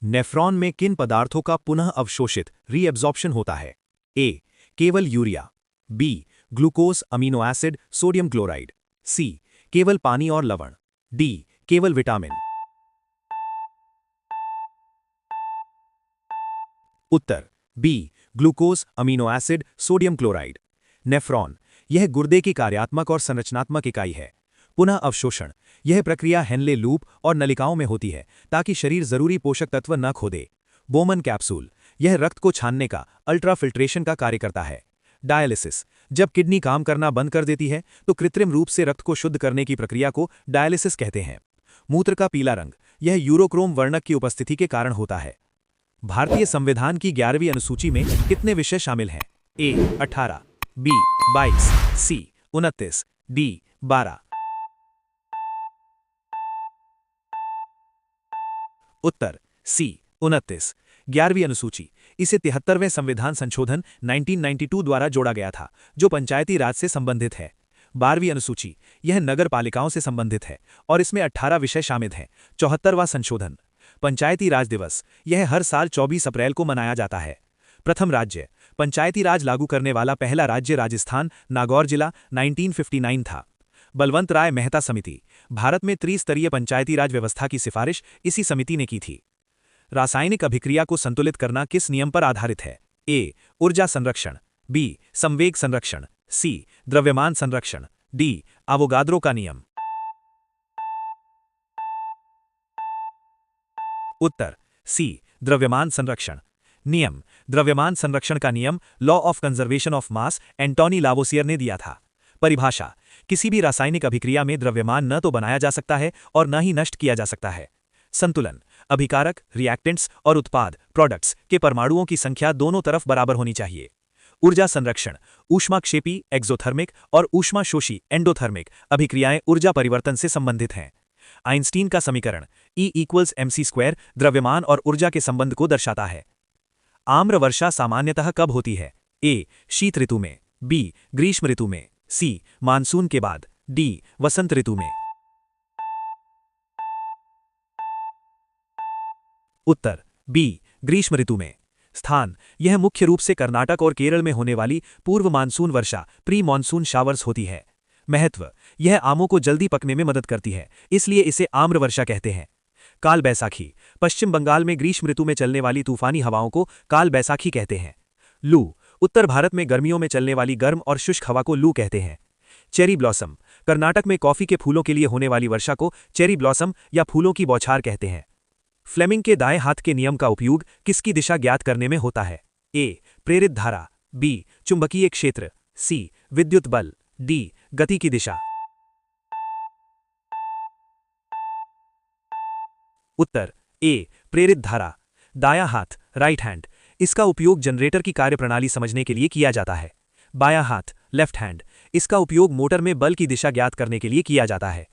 Nephron में किन पदार्थों का पुनः अवशोषित रीएब्जॉर्प्शन होता है? ए. केवल urea, B. Glucose amino acid sodium chloride, C. केवल पानी और लवण, डी. केवल विटामिन। उत्तर B. Glucose amino acid sodium chloride. Nephron यह गुर्दे की कार्यात्मक और संरचनात्मक इकाई है। पुनः अवशोषण यह प्रक्रिया हेनले लूप और नलिकाओं में होती है ताकि शरीर जरूरी पोषक तत्व न खो दे। बोमन कैप्सूल यह रक्त को छानने का अल्ट्राफिल्ट्रेशन का कार्य करता है। डायलिसिस जब किडनी काम करना बंद कर देती है तो कृत्रिम रूप से रक्त को शुद्ध करने की प्रक्रिया को डायलिसिस कहते हैं। मूत्र का पीला रंग यह यूरोक्रोम वर्णक की उपस्थिति के कारण होता है। भारतीय संविधान की 11वीं अनुसूची में कितने विषय शामिल हैं? ए. 18, बी. 22, सी. 29, डी. 12। उत्तर सी. 29। 11वीं अनुसूची इसे 73वें संविधान संशोधन 1992 द्वारा जोड़ा गया था जो पंचायती राज से संबंधित है। 12वीं अनुसूची यह नगर पालिकाओं से संबंधित है और इसमें 18 विषय शामिल हैं। 74वां संशोधन पंचायती राज दिवस यह हर साल 24 अप्रैल को मनाया जाता है। प्रथम राज्य पंचायती राज लागू करने वाला पहला राज्य राजस्थान नागौर जिला 1959 था। बलवंत राय मेहता समिति भारत में त्रिस्तरीय पंचायती राज व्यवस्था की सिफारिश इसी समिति ने की थी। रासायनिक अभिक्रिया को संतुलित करना किस नियम पर आधारित है? ए. ऊर्जा संरक्षण, बी. संवेग संरक्षण, सी. द्रव्यमान संरक्षण, डी. आवोगाद्रो का नियम। उत्तर सी. द्रव्यमान संरक्षण। नियम द्रव्यमान संरक्षण का नियम law of conservation of mass Antoine Lavoisier ने दिया था। परिभाषा किसी भी रासायनिक अभिक्रिया में द्रव्यमान न तो बनाया जा सकता है और न ही नष्ट किया जा सकता है। संतुलन अभिकारक रिएक्टेंट्स और उत्पाद प्रोडक्ट्स के परमाणुओं की संख्या दोनों तरफ बराबर होनी चाहिए। ऊर्जा संरक्षण ऊष्माक्षेपी एक्सोथर्मिक और ऊष्माशोषी एंडोथर्मिक अभिक्रियाएं ऊर्जा परिवर्तन से संबंधित हैं। आइंस्टीन का समीकरण E=mc² द्रव्यमान और ऊर्जा के संबंध को दर्शाता है। आम्र वर्षा सामान्यतः कब होती है? ए. शीत ऋतु में, बी. ग्रीष्म ऋतु में, सी. मानसून के बाद, डी. वसंत ऋतु में। उत्तर बी. ग्रीष्म ऋतु में। स्थान यह मुख्य रूप से कर्नाटक और केरल में होने वाली पूर्व मानसून वर्षा प्री मॉनसून शावर्स होती है। महत्व यह आमों को जल्दी पकने में मदद करती है, इसलिए इसे आम्र वर्षा कहते हैं। काल बैसाखी पश्चिम बंगाल में ग्रीष्म ऋतु में चलने वाली तूफानी हवाओं को काल बैसाखी कहते हैं। लू उत्तर भारत में गर्मियों में चलने वाली गर्म और शुष्क हवा को लू कहते हैं। चेरी ब्लॉसम कर्नाटक में कॉफी के फूलों के लिए होने वाली वर्षा को चेरी ब्लॉसम या फूलों की बौछार कहते हैं। फ्लेमिंग के दाएं हाथ के नियम का उपयोग किसकी दिशा ज्ञात करने में होता है? ए. प्रेरित धारा, बी. चुंबकीय क्षेत्र, सी. विद्युत बल, डी. गति की दिशा। उत्तर ए. प्रेरित धारा दायां हाथ राइट हैंड इसका उपयोग जनरेटर की कार्यप्रणाली समझने के लिए किया जाता है। बायां हाथ लेफ्ट हैंड इसका उपयोग मोटर में बल की दिशा ज्ञात करने के लिए किया जाता है।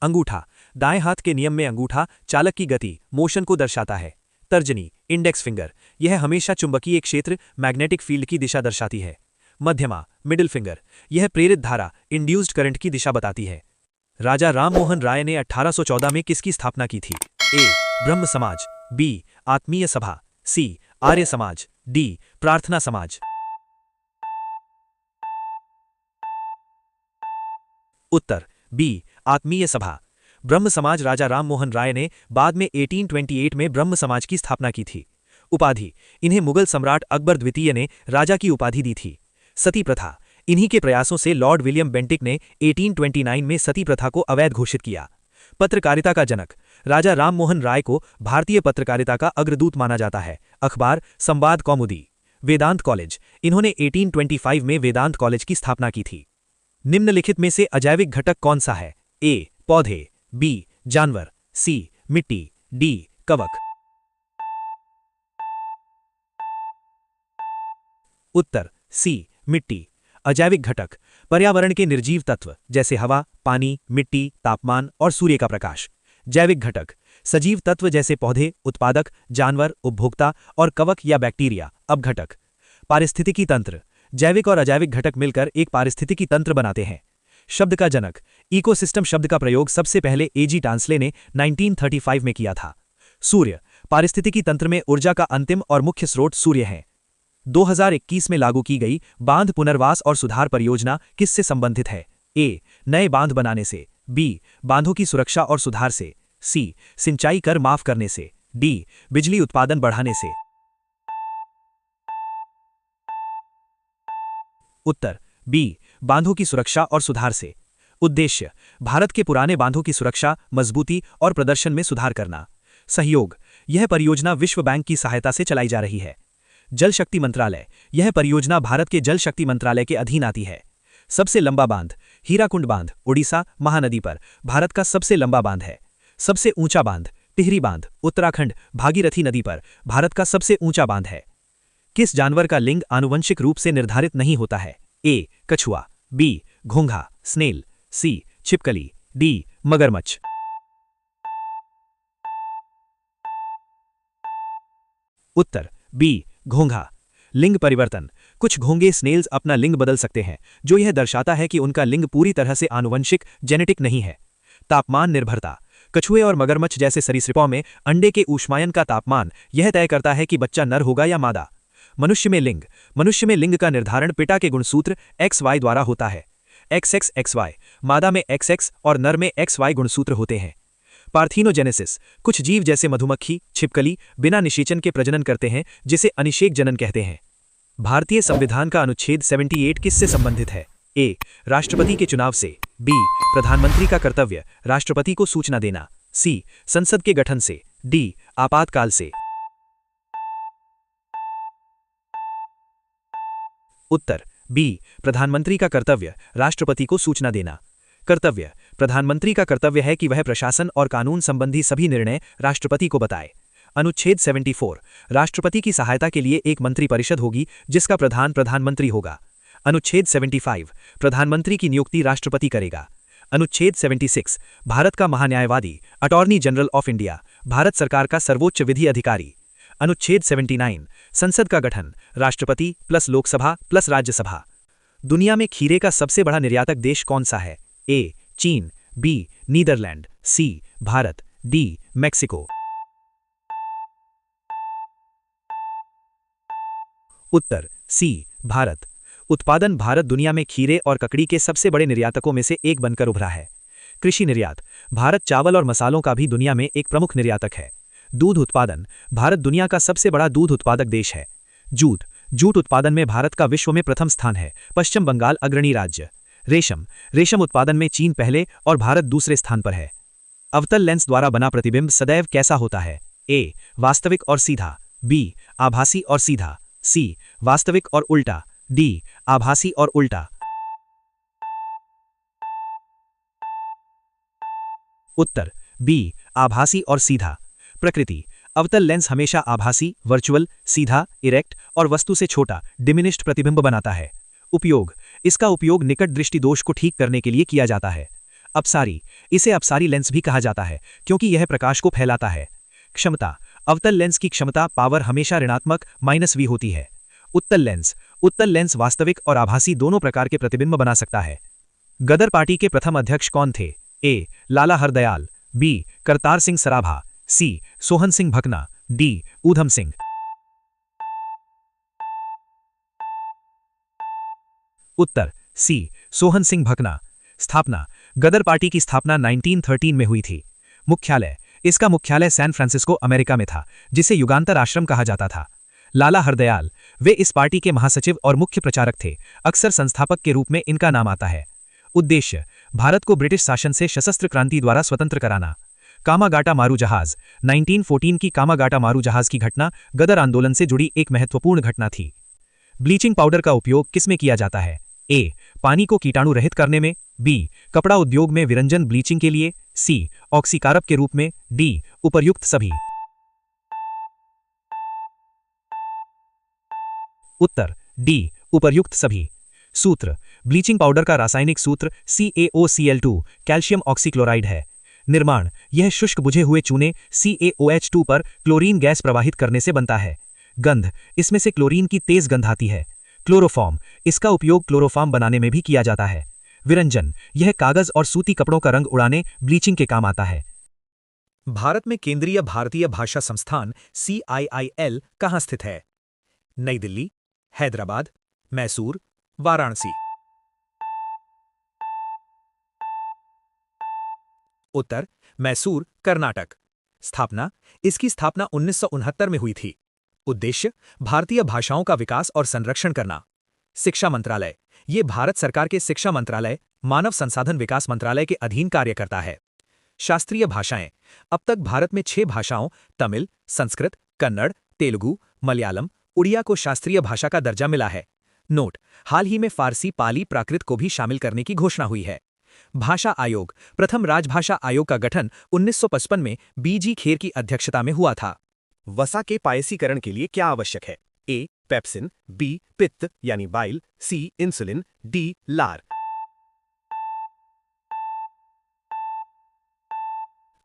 अंगूठा दाएं हाथ के नियम में अंगूठा चालक की गति मोशन को दर्शाता है। तर्जनी इंडेक्स फिंगर यह हमेशा चुंबकीय क्षेत्र मैग्नेटिक फील्ड की दिशा दर्शाती है। मध्यमा मिडिल फिंगर यह प्रेरित धारा इंड्यूस्ड करंट की दिशा बताती है। राजा राममोहन राय ने 1814 में किसकी स्थापना की थी? ए. ब्रह्म समाज, बी. आत्मीय सभा, सी. आर्य समाज, डी. प्रार्थना समाज। उत्तर बी. आत्मीय सभा। ब्रह्म समाज राजा राममोहन राय ने बाद में 1828 में ब्रह्म समाज की स्थापना की थी। उपाधि इन्हें मुगल सम्राट अकबर द्वितीय ने राजा की उपाधि दी थी। सती प्रथा इन्हीं के प्रयासों से लॉर्ड विलियम बेंटिक ने 1829 में सती प्रथा को अवैध घोषित किया। पत्रकारिता का जनक राजा राममोहन राय को भारतीय पत्रकारिता का अग्रदूत माना जाता है। अखबार संवाद कौमुदी। वेदांत कॉलेज इन्होंने 1825 में वेदांत कॉलेज की स्थापना की थी। निम्नलिखित में से अजैविक घटक कौन सा है? ए. पौधे, बी. जानवर, सी. मिट्टी, डी. कवक। उत्तर सी. मिट्टी। अजैविक घटक पर्यावरण के निर्जीव तत्व जैसे हवा, पानी, मिट्टी, तापमान और सूर्य का प्रकाश। जैविक घटक सजीव तत्व जैसे पौधे, उत्पादक, जानवर, उपभोक्ता और कवक या बैक्टीरिया, अपघटक। पारिस्थितिकी तंत्र जैविक और अजैविक घटक मिलकर एक पारिस्थितिकी तंत्र बनाते हैं। शब्द का जनक इकोसिस्टम शब्द का प्रयोग सबसे पहले A.G. टांसले ने 1935 में किया था। सूर्य पारिस्थितिकी तंत्र में ऊर्जा का अंतिम और मुख्य स्रोत सूर्य है। 2021 में लागू की गई बांध पुनर्वास और सुधार परियोजना किससे संबंधित है? ए. नए बांध बनाने से। बी. बांधों की सुरक्षा और सुधार से। सी. सिंचाई कर माफ करने से। डी. बिजली उत्पादन बढ़ाने से। उत्तर बी. बांधों की सुरक्षा और सुधार से। उद्देश्य: भारत के पुराने बांधों की सुरक्षा, मजबूती और प्रदर्शन में सुधार करना। सहयोग: यह परियोजना विश्व बैंक की सहायता से चलाई जा रही है। जल शक्ति मंत्रालय: यह परियोजना भारत के जल शक्ति मंत्रालय के अधीन आती है। सबसे लंबा बांध: हीराकुंड बांध, ओडिशा, महानदी पर भारत का सबसे लंबा बांध है। सबसे ऊंचा बांध: टिहरी बांध, उत्तराखंड, भागीरथी नदी पर भारत का सबसे ऊंचा बांध है। किस जानवर का लिंग आनुवंशिक रूप से निर्धारित नहीं होता है? ए. कछुआ, बी. घोंघा, स्नेल, सी. छिपकली, डी. मगरमच्छ। उत्तर बी. घोंघा। लिंग परिवर्तन: कुछ घोंघे स्नेल्स अपना लिंग बदल सकते हैं, जो यह दर्शाता है कि उनका लिंग पूरी तरह से आनुवंशिक जेनेटिक नहीं है। तापमान निर्भरता: कछुए और मगरमच्छ जैसे सरीसृपों में अंडे के ऊष्मायन का तापमान यह तय करता है कि बच्चा नर होगा या मादा। मनुष्य में लिंग: मनुष्य में लिंग का निर्धारण पिता के गुणसूत्र XY द्वारा होता है। XX XY, मादा में XX और नर में XY गुणसूत्र होते हैं। पार्थिनोजेनेसिस: कुछ जीव जैसे मधुमक्खी, छिपकली बिना निषेचन के प्रजनन करते हैं, जिसे अनिषेक जनन कहते हैं। भारतीय संविधान का अनुच्छेद 78 किससे संबंधित है? ए. राष्ट्रपति के चुनाव से। बी. प्रधानमंत्री का कर्तव्य राष्ट्रपति को सूचना देना। सी. संसद के गठन से। डी. आपातकाल से। उत्तर बी. प्रधानमंत्री का कर्तव्य राष्ट्रपति को सूचना देना। कर्तव्य: प्रधानमंत्री का कर्तव्य है कि वह प्रशासन और कानून संबंधी सभी निर्णय राष्ट्रपति को बताए। अनुच्छेद 74, राष्ट्रपति की सहायता के लिए एक मंत्रिपरिषद होगी जिसका प्रधान प्रधानमंत्री होगा। अनुच्छेद 75, प्रधानमंत्री की नियुक्ति राष्ट्रपति करेगा। अनुच्छेद 76, भारत का महान्यायवादी अटॉर्नी जनरल ऑफ इंडिया, भारत सरकार का सर्वोच्च विधि अधिकारी। अनुच्छेद 79, संसद का गठन राष्ट्रपति प्लस लोकसभा प्लस राज्यसभा। दुनिया में खीरे का सबसे बड़ा निर्यातक देश कौन सा है? ए. चीन, बी. नीदरलैंड, सी. भारत, डी. मैक्सिको। उत्तर सी. भारत। उत्पादन: भारत दुनिया में खीरे और ककड़ी के सबसे बड़े निर्यातकों में से एक बनकर उभरा है। कृषि निर्यात: भारत चावल और मसालों का भी दुनिया में एक प्रमुख निर्यातक है। दूध उत्पादन: भारत दुनिया का सबसे बड़ा दूध उत्पादक देश है। जूट: जूट उत्पादन में भारत का विश्व में प्रथम स्थान है, पश्चिम बंगाल अग्रणी राज्य। रेशम: रेशम उत्पादन में चीन पहले और भारत दूसरे स्थान पर है। अवतल लेंस द्वारा बना प्रतिबिंब सदैव कैसा होता है? ए. वास्तविक और सीधा, बी. आभासी और सीधा, सी. वास्तविक और उल्टा, डी. आभासी और उल्टा। उत्तर बी. आभासी और सीधा। प्रकृति: अवतल लेंस हमेशा आभासी, वर्चुअल, सीधा, इरेक्ट और वस्तु से छोटा, डिमिनिश्ड प्रतिबिंब बनाता है। उपयोग: इसका उपयोग निकट दृष्टि दोष को ठीक करने के लिए किया जाता है। अपसारी: इसे अपसारी लेंस भी कहा जाता है क्योंकि यह प्रकाश को फैलाता है। क्षमता: अवतल लेंस की क्षमता पावर हमेशा ऋणात्मक -V होती है। उत्तल लेंस: उत्तल लेंस वास्तविक और आभासी दोनों प्रकार के प्रतिबिंब बना सकता है। गदर पार्टी के प्रथम अध्यक्ष कौन थे? ए. लाला हरदयाल, बी. करतार सिंह सराभा, सी. सोहन सिंह भकना, डी. ऊधम सिंह। उत्तर सी. सोहन सिंह भकना। स्थापना: गदर पार्टी की स्थापना 1913 में हुई थी। मुख्यालय: इसका मुख्यालय सैन फ्रांसिस्को अमेरिका में था, जिसे युगांतर आश्रम कहा जाता था। लाला हरदयाल: वे इस पार्टी के महासचिव और मुख्य प्रचारक थे, अक्सर संस्थापक के रूप में इनका नाम आता है। उद्देश्य: भारत को ब्रिटिश शासन से सशस्त्र क्रांति द्वारा स्वतंत्र कराना। कामागाटा मारू जहाज: 1914 की कामागाटा मारू जहाज की घटना गदर आंदोलन से जुड़ी एक महत्वपूर्ण घटना थी। ब्लीचिंग पाउडर का उपयोग किसमें किया जाता है? ए. पानी को कीटाणु रहित करने में, बी. कपड़ा उद्योग में विरंजन ब्लीचिंग के लिए, सी. ऑक्सीकारब के रूप में, डी. उपर्युक्त सभी। उत्तर डी. उपर्युक्त सभी। सूत्र: ब्लीचिंग पाउडर का रासायनिक सूत्र CaOCl2 कैल्शियम ऑक्सीक्लोराइड है। निर्माण: यह शुष्क बुझे हुए चूने CaOH2 पर क्लोरीन गैस प्रवाहित करने से बनता है। गंध: इसमें से क्लोरीन की तेज गंध आती है। क्लोरोफॉर्म: इसका उपयोग क्लोरोफॉर्म बनाने में भी किया जाता है। विरंजन: यह कागज और सूती कपड़ों का रंग उड़ाने, ब्लीचिंग के काम आता है। भारत में केंद्रीय भारतीय भाषा संस्थान CIIL कहाँ स्थित है? नई दिल्ली, हैदराबाद, मैसूर, वाराणसी। उत्तर मैसूर, कर्नाटक। स्थापना, इसकी स्थापना 1969 में हुई थी। उद्देश्य, भारतीय भाषाओं का विकास और संरक्षण करना। शिक्षा मंत्रालय, ये भारत सरकार के शिक्षा मंत्रालय, मानव संसाधन विकास मंत्रालय के अधीन कार्य करता है। शास्त्रीय भाषाएं, अब तक भारत में 6 भाषाओं तमिल, संस्कृत, कन्नड़, तेलुगु, मलयालम, उड़िया को शास्त्रीय भाषा का दर्जा मिला है। नोट, हाल ही में फारसी, पाली, प्राकृत को भी शामिल करने की घोषणा हुई है। भाषा आयोग, प्रथम राजभाषा आयोग का गठन 1955 में BG खेर की अध्यक्षता में हुआ था। वसा के पायसीकरण के लिए क्या आवश्यक है? A. Pepsin, B. पित्त यानी बाइल, C. Insulin, D. लार।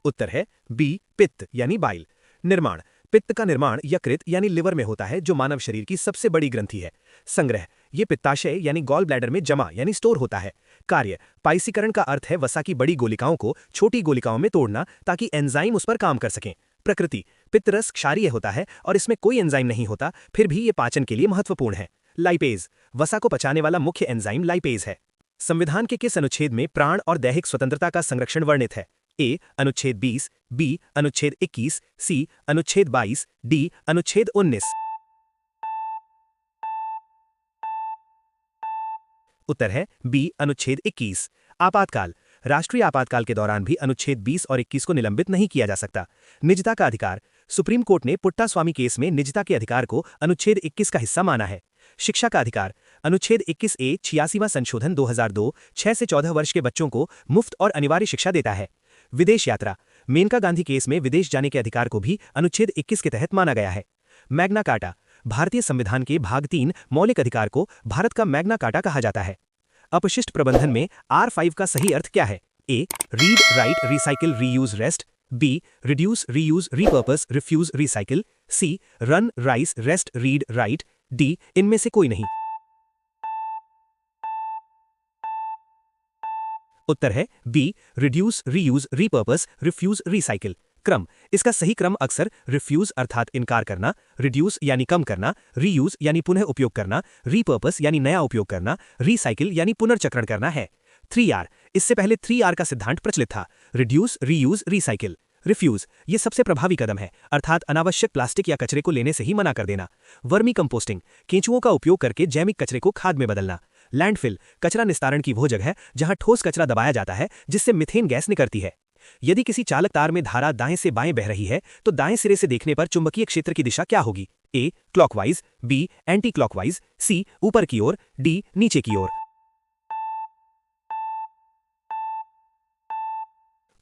उत्तर है B. पित्त यानी बाइल। निर्माण, पित्त का निर्माण यकृत यानी लिवर में होता है, जो मानव शरीर की सबसे बड़ी ग्रंथि है। संग्रह, ये पित्ताशय यानी गॉल ब्लैडर में जमा यानी स्टोर होता है। कार्य, पाइसीकरण का अर्थ है वसा की बड़ी गोलिकाओं को छोटी गोलिकाओं में तोड़ना ताकि एंजाइम उस पर काम कर सकें। प्रकृति, पित्तरस क्षारीय होता है और इसमें कोई एंजाइम नहीं होता, फिर भी ये पाचन के लिए महत्वपूर्ण है। लाइपेज, वसा को पचाने वाला मुख्य एंजाइम लाइपेज है। संविधान के किस अनुच्छेद में प्राण और दैहिक स्वतंत्रता का संरक्षण वर्णित है? A. अनुच्छेद 20, B. अनुच्छेद 21, C. अनुच्छेद 22, D. अनुच्छेद 19। उत्तर है B. अनुच्छेद 21। आपातकाल, राष्ट्रीय आपातकाल के दौरान भी अनुच्छेद 20 और 21 को निलंबित नहीं किया जा सकता। निजता का अधिकार, सुप्रीम कोर्ट ने पुट्टास्वामी केस में निजता के अधिकार को अनुच्छेद 21 का हिस्सा माना है। शिक्षा का अधिकार, अनुच्छेद 21A 86वां संशोधन 2002 6 से 14 वर्ष के बच्चों को मुफ्त और अनिवार्य शिक्षा देता है। विदेश यात्रा, मेनका गांधी केस में विदेश जाने के अधिकार को भी अनुच्छेद 21 के तहत माना गया है। मैग्ना कार्टा, भारतीय संविधान के भाग 3 मौलिक अधिकार को भारत का मैग्ना कार्टा कहा जाता है। अपशिष्ट प्रबंधन में R5 का सही अर्थ क्या है? A. Read, write, recycle, reuse, rest. B. Reduce, reuse, repurpose, refuse, recycle. C. Run, rice, rest, read, write. D. इनमें से कोई नहीं। उत्तर है B. Reduce, reuse, repurpose, refuse, recycle. क्रम, इसका सही क्रम अक्सर रिफ्यूज अर्थात इनकार करना, रिड्यूस यानी कम करना, रीयूज यानी पुनः उपयोग करना, रीपर्पस यानी नया उपयोग करना, रिसाइकिल यानी पुनर्चक्रण करना है। 3R, इससे पहले 3R का सिद्धांत प्रचलित था, रिड्यूस, रीयूज, रिसाइकिल। रिफ्यूज, ये सबसे प्रभावी कदम है, अर्थात अनावश्यक प्लास्टिक या कचरे को लेने से ही मना कर देना। वर्मी कंपोस्टिंग, केंचुओं का उपयोग करके जैविक कचरे को खाद में बदलना। लैंडफिल, कचरा निस्तारण की वो जगह है जहां ठोस कचरा दबाया जाता है जिससे मीथेन गैस निकलती है। यदि किसी चालक तार में धारा दाएं से बाएं बह रही है तो दाएं सिरे से देखने पर चुंबकीय क्षेत्र की दिशा क्या होगी? A. Clockwise, B. Anti clockwise, C. ऊपर की ओर, D. नीचे की ओर।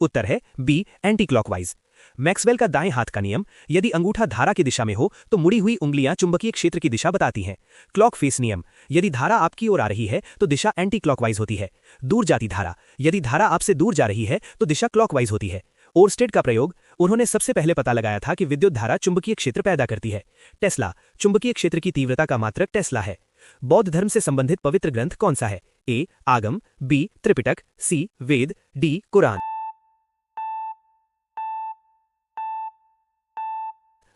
उत्तर है B. Anti clockwise. मैक्सवेल का दाएं हाथ का नियम, यदि अंगूठा धारा की दिशा में हो तो मुड़ी हुई उंगलियां चुंबकीय क्षेत्र की दिशा बताती हैं। क्लॉक फेस नियम, यदि धारा आपकी ओर आ रही है तो दिशा एंटी क्लॉकवाइज होती है। दूर जाती धारा, यदि धारा आपसे दूर जा रही है तो दिशा क्लॉकवाइज होती है। ओरस्टेड का प्रयोग, उन्होंने सबसे पहले पता लगाया था कि विद्युत धारा चुंबकीय क्षेत्र पैदा करती है। टेस्ला, चुंबकीय क्षेत्र की तीव्रता का मात्रक टेस्ला है। बौद्ध धर्म से संबंधित पवित्र ग्रंथ कौन सा है? A. आगम, B. त्रिपिटक, C. वेद, D. कुरान।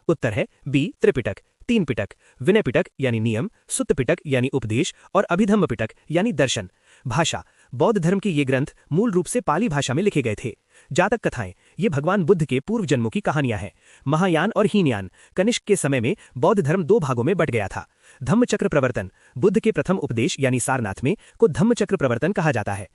उत्तर है B. त्रिपिटक। 3 पिटक, विनय पिटक यानी नियम, सुत्त पिटक यानी उपदेश और अभिधम्म पिटक यानी दर्शन। भाषा, बौद्ध धर्म के ये ग्रंथ मूल रूप से पाली भाषा में लिखे गए थे। जातक कथाएं, ये भगवान बुद्ध के पूर्व जन्मों की कहानियां हैं। महायान और हीनयान, कनिष्क के समय में बौद्ध धर्म 2 भागों में बंट गया था। धम्मचक्र प्रवर्तन, बुद्ध के प्रथम उपदेश यानी सारनाथ में को धम्मचक्र प्रवर्तन कहा जाता है।